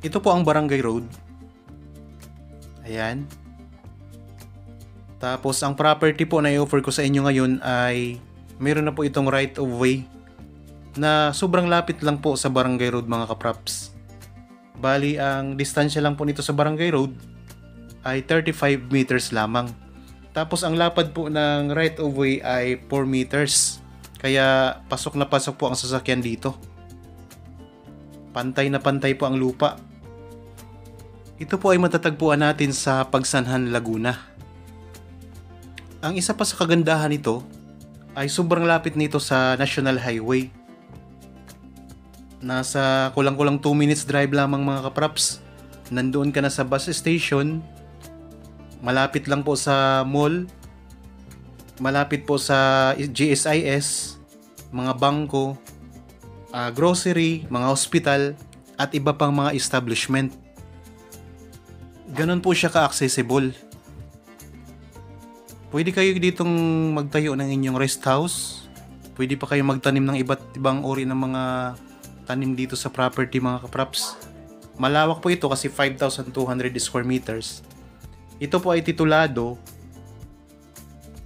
Ito po ang Barangay Road. Ayan. Tapos ang property po na i-offer ko sa inyo ngayon ay meron na po itong right of way na sobrang lapit lang po sa Barangay Road mga kapraps. Bali ang distansya lang po nito sa Barangay Road ay 35 meters lamang. Tapos ang lapad po ng right of way ay 4 meters. Kaya pasok na pasok po ang sasakyan dito. Pantay na pantay po ang lupa. Ito po ay matatagpuan natin sa Pagsanhan, Laguna. Ang isa pa sa kagandahan nito ay sobrang lapit nito sa National Highway. Nasa kulang-kulang 2 minutes drive lamang mga kapraps. Nandoon ka na sa bus station. Malapit lang po sa mall. Malapit po sa GSIS, mga bangko, grocery, mga hospital, at iba pang mga establishment. Ganon po siya ka-accessible. Pwede kayo ditong magtayo ng inyong rest house. Pwede pa kayo magtanim ng iba't ibang uri ng mga tanim dito sa property mga kapraps. Malawak po ito kasi 5,200 square meters. Ito po ay titulado.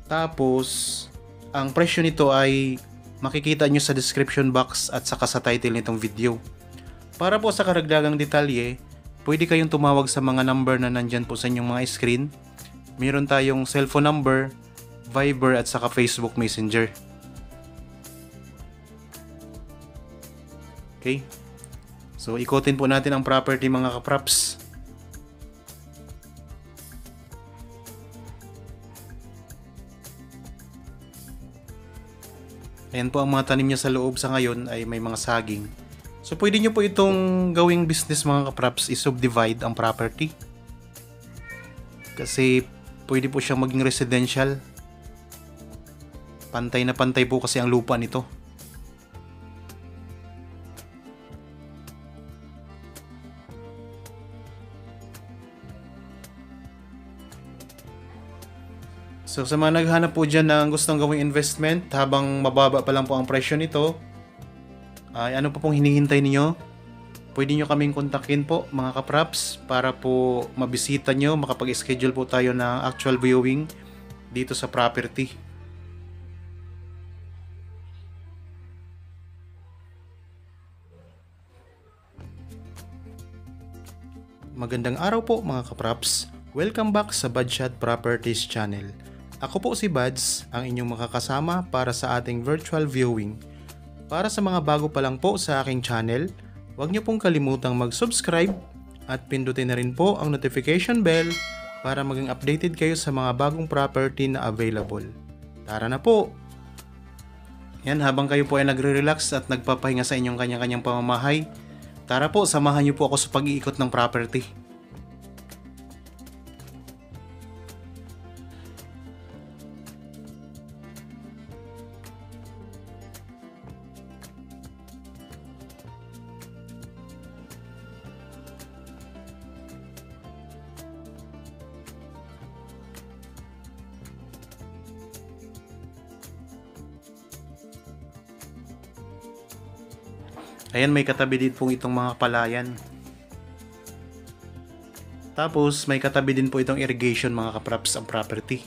Tapos, ang presyo nito ay makikita nyo sa description box at saka sa title nitong video. Para po sa karagdagang detalye, pwede kayong tumawag sa mga number na nandyan po sa inyong mga screen. Meron tayong cellphone number, Viber at saka Facebook Messenger. Okay? So, ikutin po natin ang property mga kapraps. Ayan po ang mga tanim niya sa loob sa ngayon ay may mga saging. So pwede nyo po itong gawing business mga kapraps, i-subdivide ang property. Kasi pwede po siyang maging residential. Pantay na pantay po kasi ang lupa nito. So sa mga naghanap po dyan ng gustong gawing investment habang mababa pa lang po ang presyo nito, ay ano pa pong hinihintay niyo? Pwede nyo kaming kontakin po mga kapraps para po mabisita nyo, makapag-schedule po tayo ng actual viewing dito sa property. Magandang araw po mga kapraps. Welcome back sa Badshot Properties channel. Ako po si Bads, ang inyong makakasama para sa ating virtual viewing. Para sa mga bago pa lang po sa aking channel, huwag niyo pong kalimutang mag-subscribe at pindutin na rin po ang notification bell para maging updated kayo sa mga bagong property na available. Tara na po! Yan, habang kayo po ay nagre-relax at nagpapahinga sa inyong kanya-kanyang pamamahay, tara po, samahan niyo po ako sa pag-iikot ng property. Ayan, may katabi din po itong mga palayan. Tapos, may katabi din po itong irrigation mga kapraps ang property.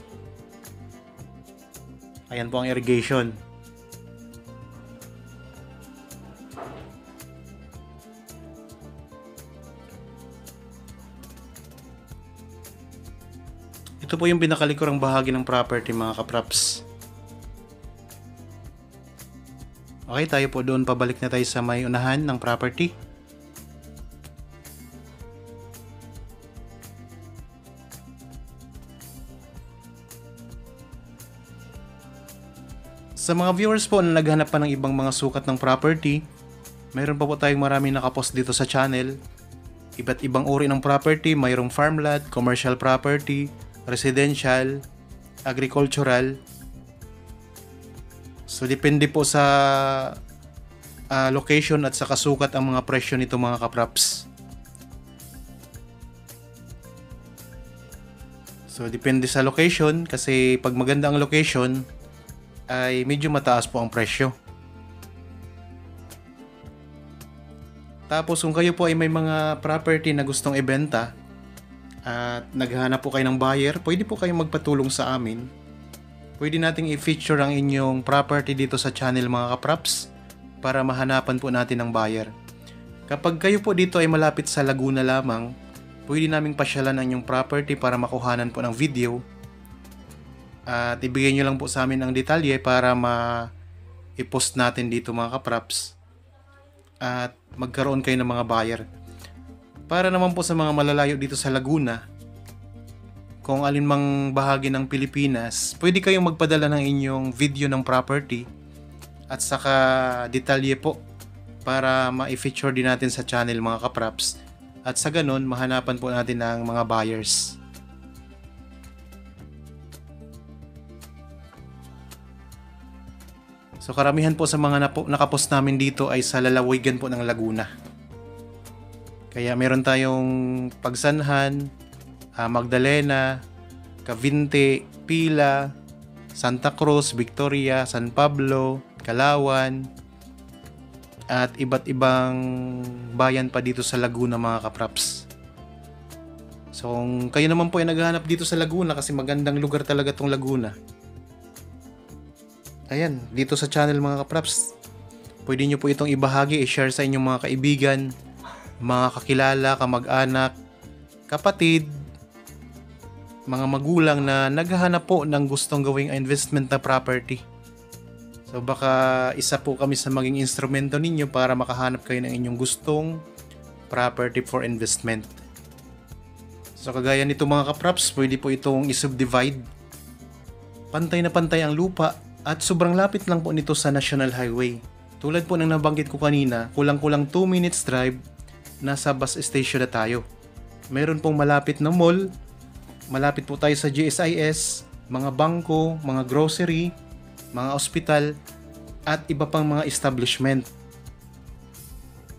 Ayan po ang irrigation. Ito po yung pinakalikurang bahagi ng property mga kapraps. Okay, tayo po doon, pabalik na tayo sa may unahan ng property. Sa mga viewers po na naghanap pa ng ibang mga sukat ng property, mayroon pa po tayong maraming nakapost dito sa channel. Iba't ibang uri ng property, mayroong farmland, commercial property, residential, agricultural. So depende po sa location at sa kasukat ang mga presyo nito mga kapraps. So depende sa location kasi pag maganda ang location ay medyo mataas po ang presyo. Tapos kung kayo po ay may mga property na gustong ibenta at naghahanap po kayo ng buyer, pwede po kayong magpatulong sa amin. Pwede nating i-feature ang inyong property dito sa channel mga kapraps para mahanapan po natin ng buyer. Kapag kayo po dito ay malapit sa Laguna lamang, pwede naming pasyalan ang inyong property para makuhanan po ng video. At ibigay nyo lang po sa amin ang detalye para i-post natin dito mga kapraps. At magkaroon kayo ng mga buyer. Para naman po sa mga malalayo dito sa Laguna, kung alinmang bahagi ng Pilipinas, pwede kayong magpadala ng inyong video ng property at saka detalye po para ma-feature din natin sa channel mga kapraps. At sa ganun, mahanapan po natin ng mga buyers. So karamihan po sa mga nakapost namin dito ay sa lalawigan po ng Laguna. Kaya meron tayong Pagsanhan, Magdalena, Cavite, Pila, Santa Cruz, Victoria, San Pablo, Calauan, at iba't ibang bayan pa dito sa Laguna mga kapraps. So kung kayo naman po ay naghahanap dito sa Laguna kasi magandang lugar talaga tong Laguna. Ayan, dito sa channel mga kapraps, pwede nyo po itong ibahagi, i-share sa inyong mga kaibigan, mga kakilala, kamag-anak, kapatid, mga magulang na naghahanap po ng gustong gawing investment na property. So baka isa po kami sa maging instrumento ninyo para makahanap kayo ng inyong gustong property for investment. So kagaya nito mga kapraps, pwede po itong i-subdivide. Pantay na pantay ang lupa at sobrang lapit lang po nito sa National Highway. Tulad po ng nabanggit ko kanina, kulang-kulang 2 minutes drive, nasa bus station na tayo. Meron pong malapit na mall, malapit po tayo sa GSIS, mga bangko, mga grocery, mga ospital, at iba pang mga establishment.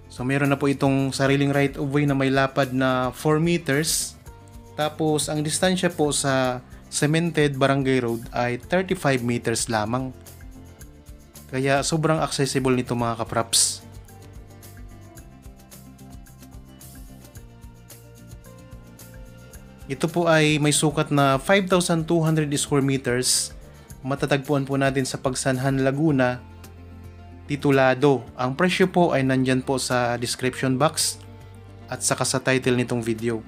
So meron na po itong sariling right of way na may lapad na 4 meters. Tapos ang distansya po sa cemented barangay road ay 35 meters lamang. Kaya sobrang accessible nito mga kapraps. Ito po ay may sukat na 5,200 square meters. Matatagpuan po natin sa Pagsanhan, Laguna, titulado. Ang presyo po ay nandyan po sa description box at saka sa title nitong video.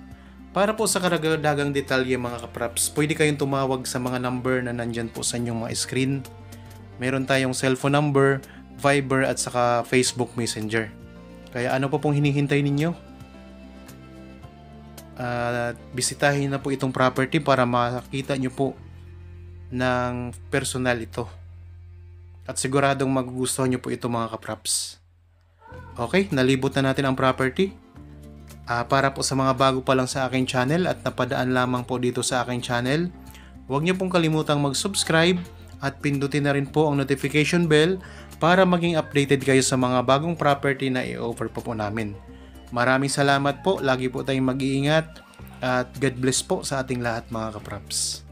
Para po sa karagdagang detalye mga kapraps, pwede kayong tumawag sa mga number na nandyan po sa inyong mga screen. Meron tayong cellphone number, Viber at saka Facebook Messenger. Kaya ano pa pong hinihintay ninyo? Bisitahin na po itong property para makita nyo po ng personal ito. At siguradong magugustuhan nyo po ito mga kapraps. Okay, nalibot na natin ang property. Para po sa mga bago pa lang sa aking channel at napadaan lamang po dito sa aking channel, huwag nyo pong kalimutang mag-subscribe at pindutin na rin po ang notification bell para maging updated kayo sa mga bagong property na i-offer po namin. Maraming salamat po, lagi po tayong mag-iingat at God bless po sa ating lahat mga kapraps.